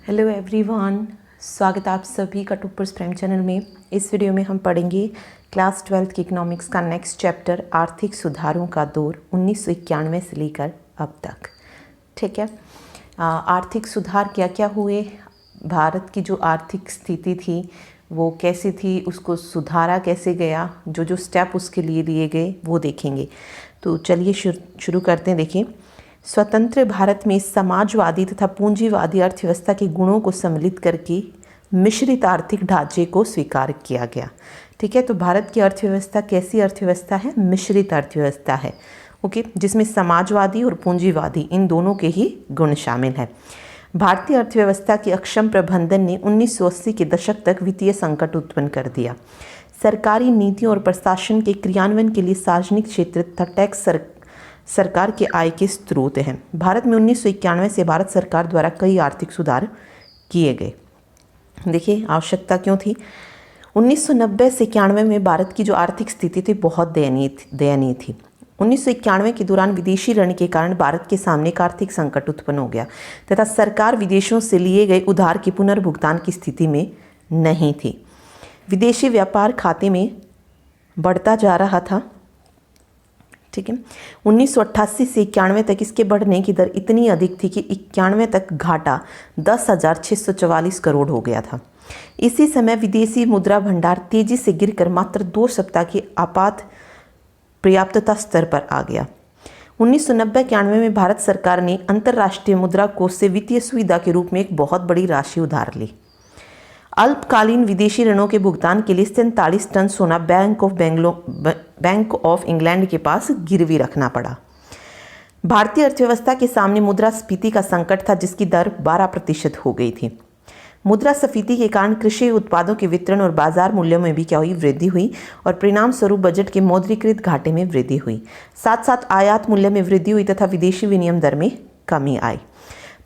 Hello everyone, स्वागत है आप सभी का टॉपर्स प्राइम चैनल में। इस वीडियो में हम पढ़ेंगे क्लास 12 की इकोनॉमिक्स का नेक्स्ट चैप्टर आर्थिक सुधारों का दौर 1991 से लेकर अब तक। ठीक है, आर्थिक सुधार क्या क्या हुए, भारत की जो आर्थिक स्थिति थी वो कैसी थी, उसको सुधारा कैसे गया, जो जो स्टेप उसके लिए लिए गए वो देखेंगे। तो चलिए शुरू करते हैं। देखिए, स्वतंत्र भारत में समाजवादी तथा पूंजीवादी अर्थव्यवस्था के गुणों को सम्मिलित करके मिश्रित आर्थिक ढांचे को स्वीकार किया गया। ठीक है, तो भारत की अर्थव्यवस्था कैसी अर्थव्यवस्था है? मिश्रित अर्थव्यवस्था है। ओके, जिसमें समाजवादी और पूंजीवादी इन दोनों के ही गुण शामिल हैं। भारतीय अर्थव्यवस्था के अक्षम प्रबंधन ने 1980 के दशक तक वित्तीय संकट उत्पन्न कर दिया। सरकारी नीतियों और प्रशासन के क्रियान्वयन के लिए सार्वजनिक क्षेत्र तथा टैक्स सरकार के आय के स्रोत हैं। भारत में 1991 से भारत सरकार द्वारा कई आर्थिक सुधार किए गए। देखिए, आवश्यकता क्यों थी? 1990 से 91 में भारत की जो आर्थिक स्थिति थी बहुत दयनीय थी। 1991 के दौरान विदेशी ऋण के कारण भारत के सामने एक आर्थिक संकट उत्पन्न हो गया तथा सरकार विदेशों से लिए गए उधार के पुनर्भुगतान की स्थिति में नहीं थी। विदेशी व्यापार खाते में बढ़ता जा रहा था। ठीक है, 1988 से 91 तक इसके बढ़ने की दर इतनी अधिक थी कि 91 तक घाटा 10,644 करोड़ हो गया था। इसी समय विदेशी मुद्रा भंडार तेजी से गिरकर मात्र 2 सप्ताह की आपात पर्याप्तता स्तर पर आ गया। 1990-91 में भारत सरकार ने अंतर्राष्ट्रीय मुद्रा कोष से वित्तीय सुविधा के रूप में एक बहुत बड़ी राशि उधार ली। अल्पकालीन विदेशी ऋणों के भुगतान के लिए 47 टन सोना बैंक ऑफ इंग्लैंड के पास गिरवी रखना पड़ा। भारतीय अर्थव्यवस्था के सामने मुद्रास्फीति का संकट था, जिसकी दर 12% हो गई थी। मुद्रास्फीति के कारण कृषि उत्पादों के वितरण और बाजार मूल्यों में भी क्या हुई? वृद्धि हुई और परिणाम स्वरूप बजट के मौद्रीकृत घाटे में वृद्धि हुई। साथ साथ आयात मूल्य में वृद्धि हुई तथा विदेशी विनिमय दर में कमी आई।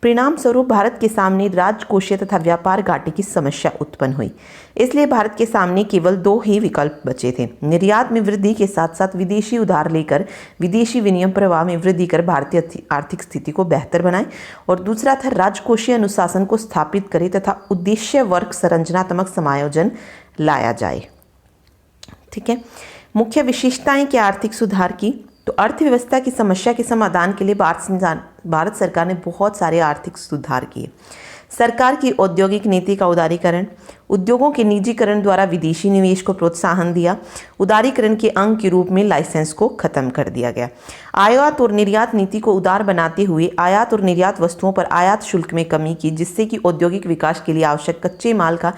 परिणाम स्वरूप भारत के सामने राजकोषीय तथा व्यापार घाटे की समस्या उत्पन्न हुई। इसलिए भारत के सामने केवल 2 ही विकल्प बचे थे: निर्यात में वृद्धि के साथ साथ विदेशी उधार लेकर विदेशी विनिमय प्रवाह में वृद्धि कर भारतीय आर्थिक स्थिति को बेहतर बनाए, और दूसरा था राजकोषीय अनुशासन को स्थापित करे तथा उद्देश्य वर्ग संरचनात्मक समायोजन लाया जाए। ठीक है, मुख्य विशेषताएं क्या आर्थिक सुधार की? तो अर्थव्यवस्था की समस्या के समाधान के लिए भारत सरकार ने बहुत सारे आर्थिक सुधार किए। सरकार की औद्योगिक नीति का उदारीकरण, उद्योगों के निजीकरण द्वारा विदेशी निवेश को प्रोत्साहन दिया। उदारीकरण के अंग के रूप में लाइसेंस को खत्म कर दिया गया। आयात और निर्यात नीति को उदार बनाते हुए आयात और निर्यात वस्तुओं पर आयात शुल्क में कमी की, जिससे कि औद्योगिक विकास के लिए आवश्यक कच्चे माल का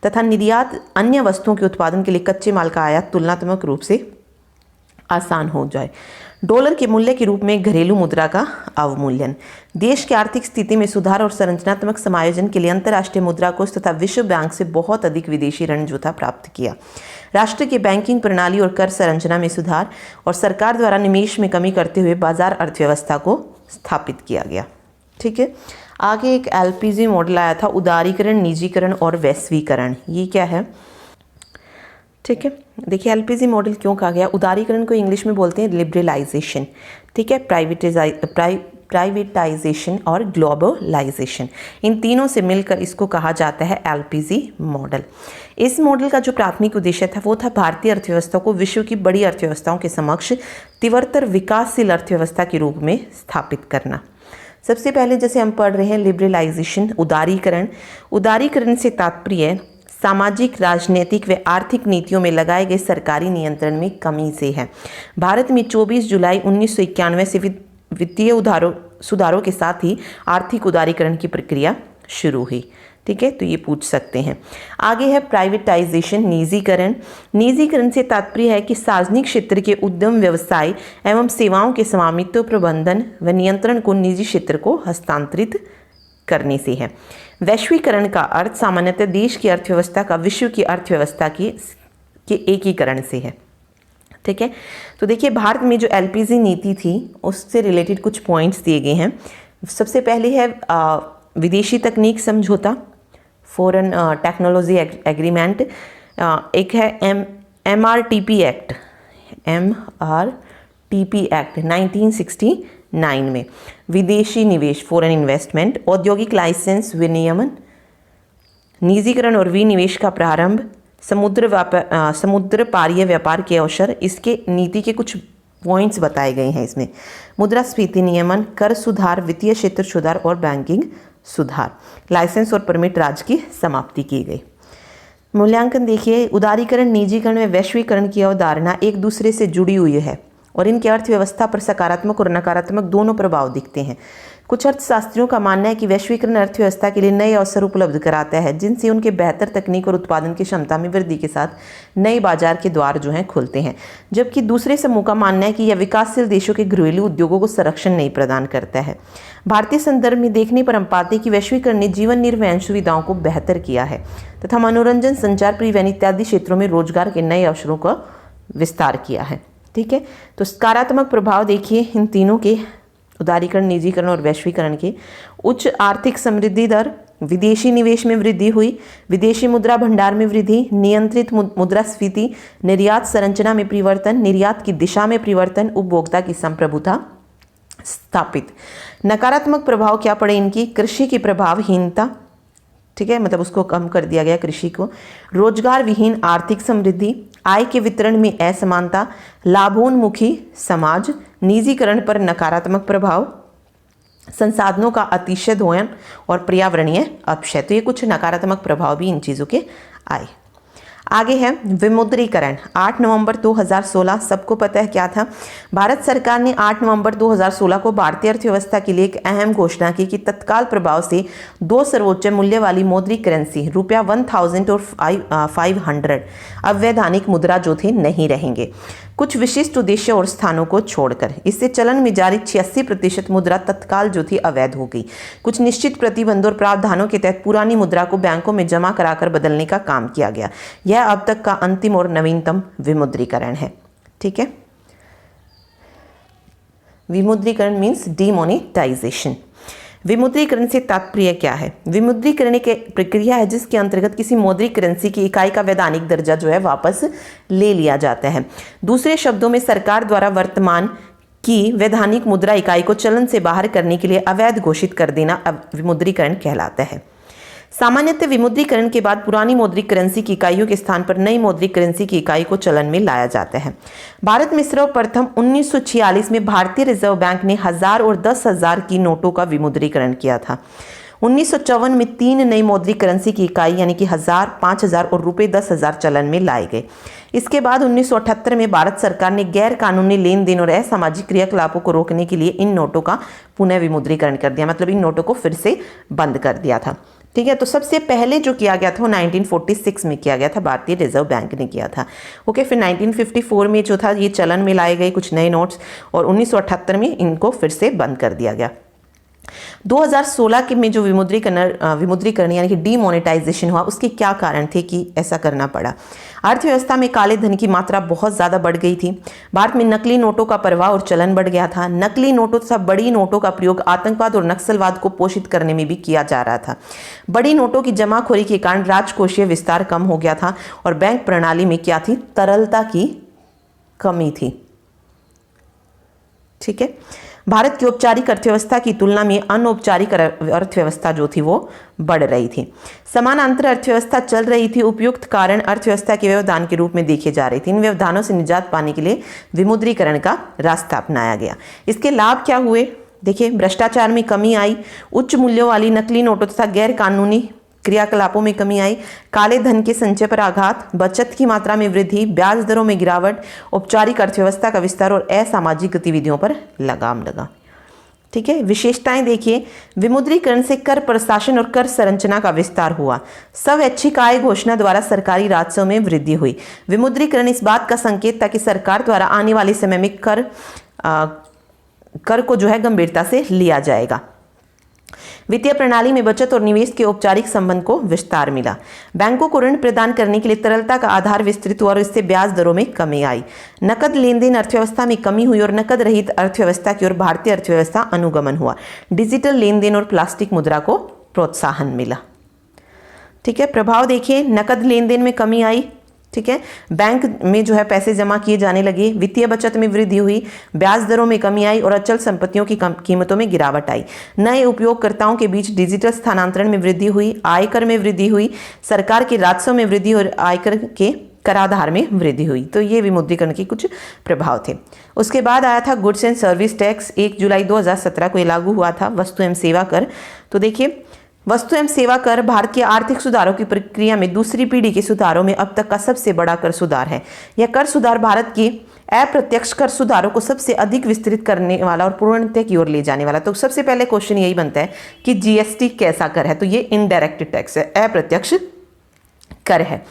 तथा निर्यात अन्य वस्तुओं के उत्पादन के लिए कच्चे माल का आयात तुलनात्मक रूप से आसान हो जाए। डॉलर के मूल्य के रूप में घरेलू मुद्रा का अवमूल्यन। देश की आर्थिक स्थिति में सुधार और संरचनात्मक समायोजन के लिए अंतर्राष्ट्रीय मुद्रा कोष तथा विश्व बैंक से बहुत अधिक विदेशी ऋण जो था प्राप्त किया। राष्ट्र की बैंकिंग प्रणाली और कर संरचना में सुधार और सरकार द्वारा निवेश में कमी करते हुए बाजार अर्थव्यवस्था को स्थापित किया गया। ठीक है, आगे एक LPG मॉडल आया था, उदारीकरण, निजीकरण और वैश्वीकरण। ये क्या है? ठीक है, देखिए LPG मॉडल क्यों कहा गया? उदारीकरण को इंग्लिश में बोलते हैं लिबरलाइजेशन। ठीक है, प्राइवेटाइजेशन और ग्लोबलाइजेशन, इन तीनों से मिलकर इसको कहा जाता है LPG मॉडल। इस मॉडल का जो प्राथमिक उद्देश्य था वो था भारतीय अर्थव्यवस्था को विश्व की बड़ी अर्थव्यवस्थाओं के समक्ष तीव्रतर विकासशील अर्थव्यवस्था के रूप में स्थापित करना। सबसे पहले जैसे हम पढ़ रहे हैं लिबरलाइजेशन, उदारीकरण। उदारीकरण से तात्पर्य सामाजिक, राजनीतिक व आर्थिक नीतियों में लगाए गए सरकारी नियंत्रण में कमी से है। भारत में 24 जुलाई 1991 से वित्तीय सुधारों के साथ ही आर्थिक उदारीकरण की प्रक्रिया शुरू हुई। ठीक है, तो ये पूछ सकते हैं। आगे है प्राइवेटाइजेशन, निजीकरण। निजीकरण से तात्पर्य है कि सार्वजनिक क्षेत्र के उद्यम, व्यवसाय एवं सेवाओं के स्वामित्व, प्रबंधन व नियंत्रण को निजी क्षेत्र को हस्तांतरित करने से है। वैश्वीकरण का अर्थ सामान्यतः देश की अर्थव्यवस्था का विश्व की अर्थव्यवस्था के एकीकरण से है। ठीक है, तो देखिए भारत में जो LPG नीति थी उससे रिलेटेड कुछ पॉइंट्स दिए गए हैं। सबसे पहले है विदेशी तकनीक समझौता, फॉरेन टेक्नोलॉजी एग्रीमेंट। एक है MRTP एक्ट, MRTP एक्ट 1969 में। विदेशी निवेश, फॉरेन इन्वेस्टमेंट, औद्योगिक लाइसेंस विनियमन निजीकरण और विनिवेश का प्रारंभ, समुद्र पारीय व्यापार के अवसर, इसके नीति के कुछ पॉइंट्स बताए गए हैं इसमें। मुद्रास्फीति नियमन, कर सुधार, वित्तीय क्षेत्र सुधार और बैंकिंग सुधार, लाइसेंस और परमिट राज की समाप्ति की गई। मूल्यांकन देखिए, उदारीकरण, निजीकरण व वैश्वीकरण की अवधारणा एक दूसरे से जुड़ी हुई है और इनके अर्थव्यवस्था पर सकारात्मक और नकारात्मक दोनों प्रभाव दिखते हैं। कुछ अर्थशास्त्रियों का मानना है कि वैश्वीकरण अर्थव्यवस्था के लिए नए अवसर उपलब्ध कराता है, जिनसे उनके बेहतर तकनीक और उत्पादन की क्षमता में वृद्धि के साथ नए बाजार के द्वार जो हैं खुलते हैं। जबकि दूसरे समूह का मानना है कि यह विकासशील देशों के घरेलू उद्योगों को संरक्षण नहीं प्रदान करता है। भारतीय संदर्भ में देखने पर हम पाते हैं कि वैश्वीकरण ने जीवन निर्वहन सुविधाओं को बेहतर किया है तथा मनोरंजन, संचार, परिवहन इत्यादि क्षेत्रों में रोजगार के नए अवसरों का विस्तार किया है। ठीक है, तो सकारात्मक प्रभाव देखिए इन तीनों के, उदारीकरण, निजीकरण और वैश्वीकरण के। उच्च आर्थिक समृद्धि दर, विदेशी निवेश में वृद्धि हुई, विदेशी मुद्रा भंडार में वृद्धि, नियंत्रित मुद्रास्फीति, निर्यात संरचना में परिवर्तन, निर्यात की दिशा में परिवर्तन, उपभोक्ता की संप्रभुता स्थापित। नकारात्मक प्रभाव क्या पड़े इनकी? कृषि की प्रभावहीनता, ठीक है, मतलब उसको कम कर दिया गया कृषि को। रोजगार विहीन आर्थिक समृद्धि, आय के वितरण में असमानता, लाभोन्मुखी समाज, निजीकरण पर नकारात्मक प्रभाव, संसाधनों का अतिशय दोहन और पर्यावरणीय अपक्षय। तो ये कुछ नकारात्मक प्रभाव भी इन चीज़ों के आए। आगे है विमुद्रीकरण। 8 नवंबर 2016, सबको पता है क्या था? भारत सरकार ने 8 नवंबर 2016 को भारतीय अर्थव्यवस्था के लिए एक अहम घोषणा की कि तत्काल प्रभाव से दो सर्वोच्च मूल्य वाली मौद्रिक करेंसी ₹1000 और 500 अवैधानिक मुद्रा जो थे नहीं रहेंगे, कुछ विशिष्ट उद्देश्य और स्थानों को छोड़कर। इससे चलन में जारी 86% मुद्रा तत्काल जो थी अवैध हो गई। कुछ निश्चित प्रतिबंधों और प्रावधानों के तहत पुरानी मुद्रा को बैंकों में जमा कराकर बदलने का काम किया गया। यह अब तक का अंतिम और नवीनतम विमुद्रीकरण है। ठीक है, विमुद्रीकरण मीन्स डीमोनेटाइजेशन। विमुद्रीकरण से तात्पर्य क्या है? विमुद्रीकरण एक प्रक्रिया है जिसके अंतर्गत किसी मौद्रिक करेंसी की इकाई का वैधानिक दर्जा जो है वापस ले लिया जाता है। दूसरे शब्दों में सरकार द्वारा वर्तमान की वैधानिक मुद्रा इकाई को चलन से बाहर करने के लिए अवैध घोषित कर देना विमुद्रीकरण कहलाता है। सामान्यतः विमुद्रीकरण के बाद पुरानी मौद्रिक करेंसी की इकाइयों के स्थान पर नई मौद्रिक करेंसी की इकाई को चलन में लाया जाता है। भारत में सर्वप्रथम 1946 में भारतीय रिजर्व बैंक ने 1000 और 10,000 की नोटों का विमुद्रीकरण किया था। 1954 में 3 नई मौद्रिक करेंसी की इकाई यानी कि 1000, 5000 और ₹10,000 चलन में लाए गए। इसके बाद 1978 में भारत सरकार ने गैर कानूनी लेन देन और असामाजिक क्रियाकलापों को रोकने के लिए इन नोटों का पुनः विमुद्रीकरण कर दिया, मतलब इन नोटों को फिर से बंद कर दिया था। ठीक है, तो सबसे पहले जो किया गया था वो 1946 में किया गया था, भारतीय रिजर्व बैंक ने किया था। ओके, फिर 1954 में जो था ये चलन में लाए गए कुछ नए नोट्स और 1978 में इनको फिर से बंद कर दिया गया। 2016 के में जो विमुद्रीकरण यानी कि डीमोनेटाइजेशन हुआ, उसके क्या कारण थे कि ऐसा करना पड़ा? अर्थव्यवस्था में काले धन की मात्रा बहुत ज़्यादा बढ़ गई थी। भारत में नकली नोटों का प्रवाह और चलन बढ़ गया था। नकली नोटों तथा बड़ी नोटों का प्रयोग आतंकवाद और नक्सलवाद को पोषित करने में भी किया जा रहा था। बड़ी नोटों की जमाखोरी के कारण राजकोषीय विस्तार कम हो गया था और बैंक प्रणाली में क्या थी? तरलता की कमी थी। ठीक है, भारत की औपचारिक अर्थव्यवस्था की तुलना में अनौपचारिक अर्थव्यवस्था जो थी वो बढ़ रही थी। समानांतर अर्थव्यवस्था चल रही थी। उपयुक्त कारण अर्थव्यवस्था के व्यवधान के रूप में देखे जा रहे थे। इन व्यवधानों से निजात पाने के लिए विमुद्रीकरण का रास्ता अपनाया गया। इसके लाभ क्या हुए? देखिए, भ्रष्टाचार में कमी आई, उच्च मूल्यों वाली नकली नोटों तथा गैर कानूनी क्रियाकलापों में कमी आई, काले धन के संचय पर आघात, बचत की मात्रा में वृद्धि, ब्याज दरों में गिरावट, औपचारिक अर्थव्यवस्था का विस्तार और असामाजिक गतिविधियों पर लगाम लगा। ठीक है, विशेषताएं देखिए, विमुद्रीकरण से कर प्रशासन और कर संरचना का विस्तार हुआ। स्वैच्छिक आय घोषणा द्वारा सरकारी राजस्व में वृद्धि हुई। विमुद्रीकरण इस बात का संकेत था कि सरकार द्वारा आने वाले समय में कर को जो है गंभीरता से लिया जाएगा। वित्तीय प्रणाली में बचत और निवेश के औपचारिक संबंध को विस्तार मिला। बैंकों को ऋण प्रदान करने के लिए तरलता का आधार विस्तृत हुआ और इससे ब्याज दरों में कमी आई। नकद लेन देन अर्थव्यवस्था में कमी हुई और नकद रहित अर्थव्यवस्था की ओर भारतीय अर्थव्यवस्था अनुगमन हुआ। डिजिटल लेन देन और प्लास्टिक मुद्रा को प्रोत्साहन मिला। ठीक है, प्रभाव देखिए, नकद लेन देन में कमी आई, ठीक है। बैंक में जो है पैसे जमा किए जाने लगे, वित्तीय बचत में वृद्धि हुई, ब्याज दरों में कमी आई और अचल संपत्तियों की कीमतों में गिरावट आई। नए उपयोगकर्ताओं के बीच डिजिटल स्थानांतरण में वृद्धि हुई, आयकर में वृद्धि हुई, सरकार के राजस्व में वृद्धि और आयकर के कराधार में वृद्धि हुई। तो ये विमुद्रीकरण के कुछ प्रभाव थे। उसके बाद आया था गुड्स एंड सर्विस टैक्स, 1 जुलाई 2017 को ये लागू हुआ था। वस्तु एवं सेवा कर, तो देखिए वस्तु एवं सेवा कर भारत के आर्थिक सुधारों की प्रक्रिया में दूसरी पीढ़ी के सुधारों में अब तक का सबसे बड़ा कर सुधार है। यह कर सुधार भारत के अप्रत्यक्ष कर सुधारों को सबसे अधिक विस्तृत करने वाला और पूर्णतः की ओर ले जाने वाला। तो सबसे पहले क्वेश्चन यही बनता है कि जीएसटी कैसा कर है, तो ये इनडायरेक्ट टैक्स है, अप्रत्यक्ष कर है।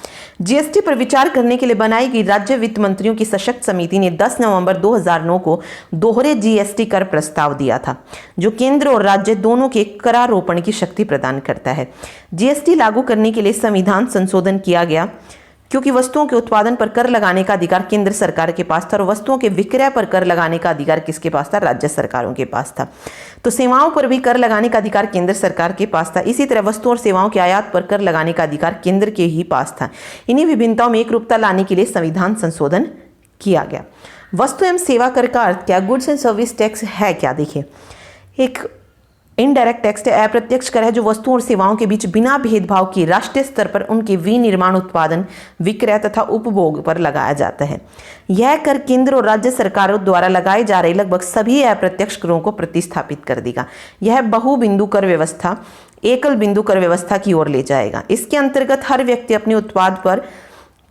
जीएसटी पर विचार करने के लिए बनाई गई राज्य वित्त मंत्रियों की सशक्त समिति ने 10 नवंबर 2009 को दोहरे जीएसटी कर प्रस्ताव दिया था, जो केंद्र और राज्य दोनों के करारोपण की शक्ति प्रदान करता है। जीएसटी लागू करने के लिए संविधान संशोधन किया गया, क्योंकि वस्तुओं के उत्पादन पर कर लगाने का अधिकार केंद्र सरकार के पास था और वस्तुओं के विक्रय पर कर लगाने का अधिकार किसके पास था? राज्य सरकारों के पास था। तो सेवाओं पर भी कर लगाने का अधिकार केंद्र सरकार के पास था। इसी तरह वस्तुओं और सेवाओं के आयात पर कर लगाने का अधिकार केंद्र के ही पास था। इन्हीं विभिन्नताओं में एकरूपता लाने के लिए संविधान संशोधन किया गया। वस्तु एवं सेवा कर का अर्थ क्या? गुड्स एंड सर्विस टैक्स है क्या? देखिए, एक इनडायरेक्ट टैक्स अप्रत्यक्ष कर है जो वस्तुओं और सेवाओं के बीच बिना भेदभाव के राष्ट्रीय स्तर पर उनके विनिर्माण, उत्पादन, विक्रय तथा उपभोग पर लगाया जाता है। यह कर केंद्र और राज्य सरकारों द्वारा लगाए जा रहे लगभग सभी अप्रत्यक्ष करों को प्रतिस्थापित कर देगा। यह बहुबिंदु कर व्यवस्था एकल बिंदु कर व्यवस्था की ओर ले जाएगा। इसके अंतर्गत हर व्यक्ति अपने उत्पाद पर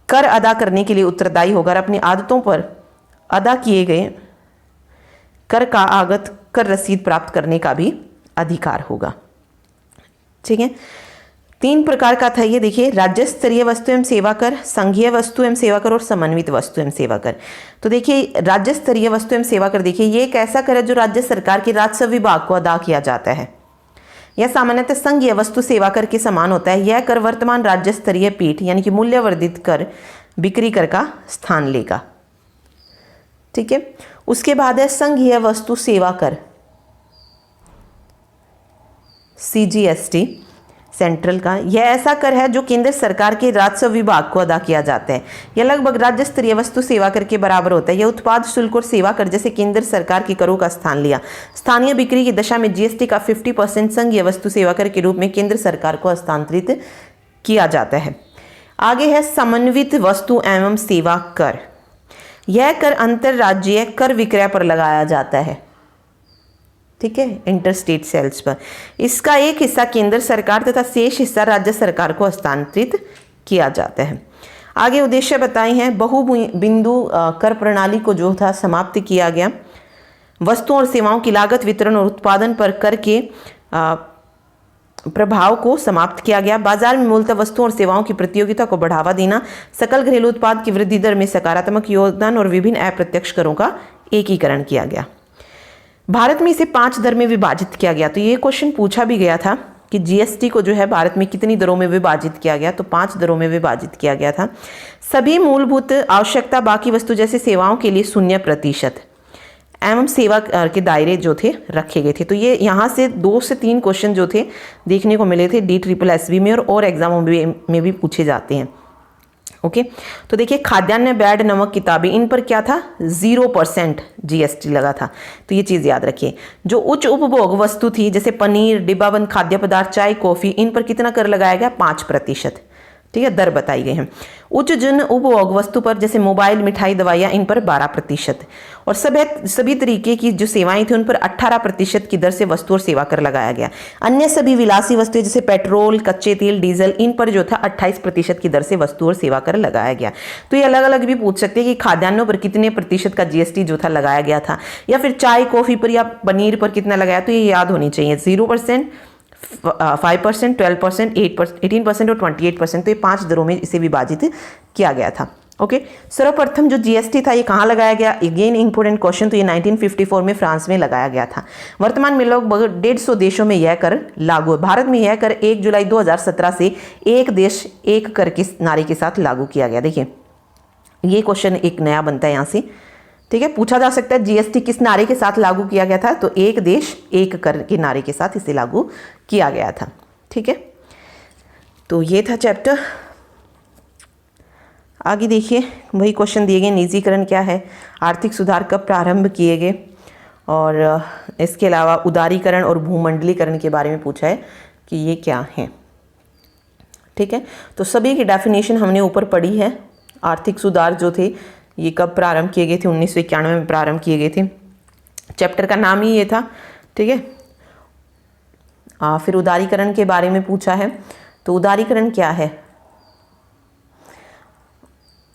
कर अदा करने के लिए उत्तरदायी होगा और अपनी आदतों पर अदा किए गए कर का आगत कर रसीद प्राप्त करने का भी अधिकार होगा। ठीक है, 3 प्रकार का था ये। देखिए, राज्य स्तरीय वस्तु एवं सेवा कर, संघीय वस्तु एवं सेवा कर और समन्वित वस्तु एवं सेवा कर। तो देखिए, राज्य स्तरीय वस्तु एवं सेवा कर, देखिए ये एक ऐसा कर है जो राज्य सरकार के राजस्व विभाग को अदा किया जाता है। यह सामान्यतः संघीय वस्तु सेवा कर के समान होता है। यह कर वर्तमान राज्य स्तरीय पीठ यानी कि मूल्यवर्धित कर, बिक्री कर का स्थान लेगा। ठीक है, उसके बाद है संघीय वस्तु सेवा कर, CGST, सेंट्रल का। यह ऐसा कर है जो केंद्र सरकार के राजस्व विभाग को अदा किया जाता है। यह लगभग राज्य स्तरीय वस्तु सेवा कर के बराबर होता है। यह उत्पाद शुल्क और सेवा कर जैसे केंद्र सरकार के करों का स्थान लिया। स्थानीय बिक्री की दशा में GST का 50% संघीय वस्तु सेवा कर के रूप में केंद्र सरकार को हस्तांतरित किया जाता है। आगे है समन्वित वस्तु एवं सेवा कर। यह कर अंतरराज्यीय कर विक्रय पर लगाया जाता है। ठीक है, इंटरस्टेट सेल्स पर। इसका एक हिस्सा केंद्र सरकार तथा शेष हिस्सा राज्य सरकार को हस्तांतरित किया जाता है। आगे उद्देश्य बताए हैं। बहुबिंदु कर प्रणाली को जो था समाप्त किया गया। वस्तुओं और सेवाओं की लागत, वितरण और उत्पादन पर कर के प्रभाव को समाप्त किया गया। बाजार में मूलतः वस्तुओं और सेवाओं की प्रतियोगिता को बढ़ावा देना, सकल घरेलू उत्पाद की वृद्धि दर में सकारात्मक योगदान और विभिन्न अप्रत्यक्ष करों का एकीकरण किया गया। भारत में इसे 5 दर में विभाजित किया गया। तो ये क्वेश्चन पूछा भी गया था कि जीएसटी को जो है भारत में कितनी दरों में विभाजित किया गया, तो 5 दरों में विभाजित किया गया था। सभी मूलभूत आवश्यकता, बाकी वस्तु जैसे सेवाओं के लिए 0% एवं सेवा के दायरे जो थे रखे गए थे। तो ये यहाँ से 2 से 3 क्वेश्चन जो थे देखने को मिले थे DSSB में और एग्जामों में भी पूछे जाते हैं। ओके, तो देखिए, खाद्यान्न, ब्रेड, नमक, किताबें, इन पर क्या था? 0% GST लगा था। तो ये चीज़ याद रखिए। जो उच्च उपभोग वस्तु थी जैसे पनीर, डिब्बाबंद खाद्य पदार्थ, चाय, कॉफ़ी, इन पर कितना कर लगाया गया? 5%। ठीक है, दर बताई गई है। उच्च जन उपभोग वस्तु पर जैसे मोबाइल, मिठाई, दवाइयाँ, इन पर 12% और सभी तरीके की जो सेवाएं थी उन पर 18% की दर से वस्तु और सेवा कर लगाया गया। अन्य सभी विलासी वस्तुएं जैसे पेट्रोल, कच्चे तेल, डीजल, इन पर जो था 28% की दर से वस्तु और सेवा कर लगाया गया। तो ये अलग अलग भी पूछ सकते हैं कि खाद्यान्नों पर कितने प्रतिशत का GST जो था लगाया गया था, या फिर चाय, कॉफ़ी पर या पनीर पर कितना लगाया। तो ये याद होनी चाहिए। 0%, 5%, 12%, 8%, 18% और 28%। तो ये 5 दरों में इसे विभाजित किया गया था। ओके, सर्वप्रथम जो GST था ये कहाँ लगाया गया? Again important question. तो ये 1954 में फ्रांस में लगाया गया था। वर्तमान में लगभग 150 देशों में यह कर लागू है। भारत में यह कर 1 जुलाई 2017 से एक देश एक कर के नारे के साथ लागू किया गया। देखिए, ये क्वेश्चन एक नया बनता है यहाँ से। ठीक है, पूछा जा सकता है GST किस नारे के साथ लागू किया गया था? तो एक देश एक कर के नारे के साथ इसे लागू किया गया था। ठीक है, तो ये था चैप्टर। आगे देखिए, वही क्वेश्चन दिए गए, निजीकरण क्या है, आर्थिक सुधार कब प्रारंभ किए गए, और इसके अलावा उदारीकरण और भूमंडलीकरण के बारे में पूछा है कि ये क्या है। ठीक है, तो सभी की डेफिनेशन हमने ऊपर पढ़ी है। आर्थिक सुधार जो थे ये कब प्रारंभ किए गए थे, 1991 में प्रारंभ किए गए थे। चैप्टर का नाम ही ये था। ठीक है, फिर उदारीकरण के बारे में पूछा है। तो उदारीकरण क्या है?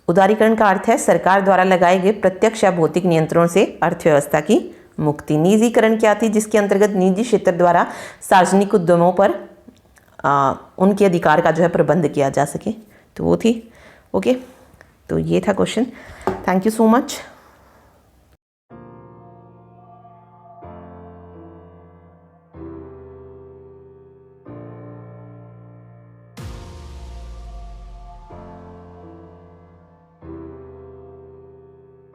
उदारीकरण का अर्थ है सरकार द्वारा लगाए गए प्रत्यक्ष या भौतिक नियंत्रणों से अर्थव्यवस्था की मुक्ति। निजीकरण क्या थी? जिसके अंतर्गत निजी क्षेत्र द्वारा सार्वजनिक उद्यमों पर उनके अधिकार का जो है प्रबंध किया जा सके, तो वो थी। ओके, तो ये था question. Thank you so much.